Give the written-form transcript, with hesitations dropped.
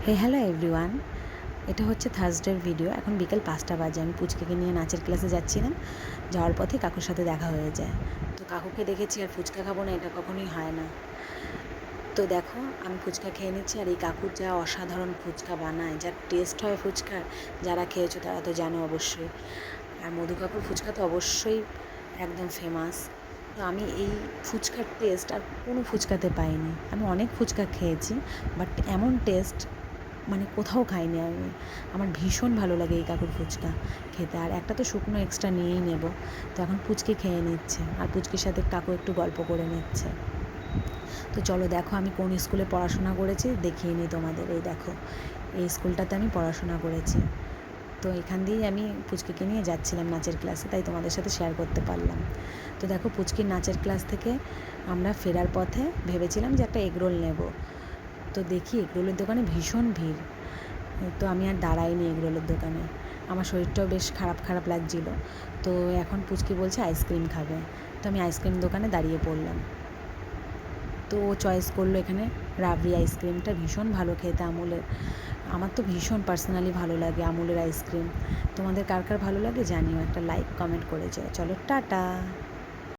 Hello everyone, এটা হচ্ছে থার্সডের video. এখন বিকেল 5টা বাজে। আমি পুচকাকে নিয়ে নাচের ক্লাসে যাচ্ছিলাম। যাওয়ার পথে কাকুর সাথে দেখা হয়ে যায়। তো কাকুকে দেখেছি আর ফুচকা খাবো না, এটা কখনোই হয় না। তো দেখো, আমি ফুচকা খেয়ে নিচ্ছি আর এই কাকুর যা অসাধারণ ফুচকা বানায়, যা টেস্ট হয় ফুচকার, যারা খেয়েছো তারা তো জানো অবশ্যই। আর মধু কাকুর ফুচকা তো অবশ্যই একদম ফেমাস। তো আমি এই ফুচকার টেস্ট আর কোনো ফুচকাতে পাইনি। আমি অনেক ফুচকা খেয়েছি, বাট এমন টেস্ট মানে কোথাও খাইনি আমি। আমার ভীষণ ভালো লাগে এই কাকুর ফুচকা খেতে। আর একটা তো শুকনো এক্সট্রা নিয়েই নেব। তো এখন পুচকে খেয়ে নিচ্ছে আর পুচকির সাথে কাকু একটু গল্প করে নিচ্ছে। তো চলো দেখো আমি কোন স্কুলে পড়াশোনা করেছি দেখিয়ে নিই তোমাদের। এই দেখো, এই স্কুলটাতে আমি পড়াশোনা করেছি। তো এখান দিয়েই আমি পুচকিকে নিয়ে যাচ্ছিলাম নাচের ক্লাসে, তাই তোমাদের সাথে শেয়ার করতে পারলাম। তো দেখো, পুচকির নাচের ক্লাস থেকে আমরা ফেরার পথে ভেবেছিলাম যে একটা এগরোল নেব। তো দেখি এগরোলের দোকানে ভীষণ ভিড়। তো আমি আর দাঁড়াইনি এগরোলের দোকানে। আমার শরীরটাও বেশ খারাপ খারাপ লাগছিল। তো এখন পুচকি বলছে আইসক্রিম খাবে। তো আমি আইসক্রিম দোকানে দাঁড়িয়ে পড়লাম। তো ও চয়েস করলো এখানে রাবড়ি আইসক্রিমটা, ভীষণ ভালো খেতে আমুলের। আমার তো ভীষণ পার্সোনালি ভালো লাগে আমুলের আইসক্রিম। তোমাদের কার কার ভালো লাগে জানিও, একটা লাইক কমেন্ট করে যাও। চলো টাটা।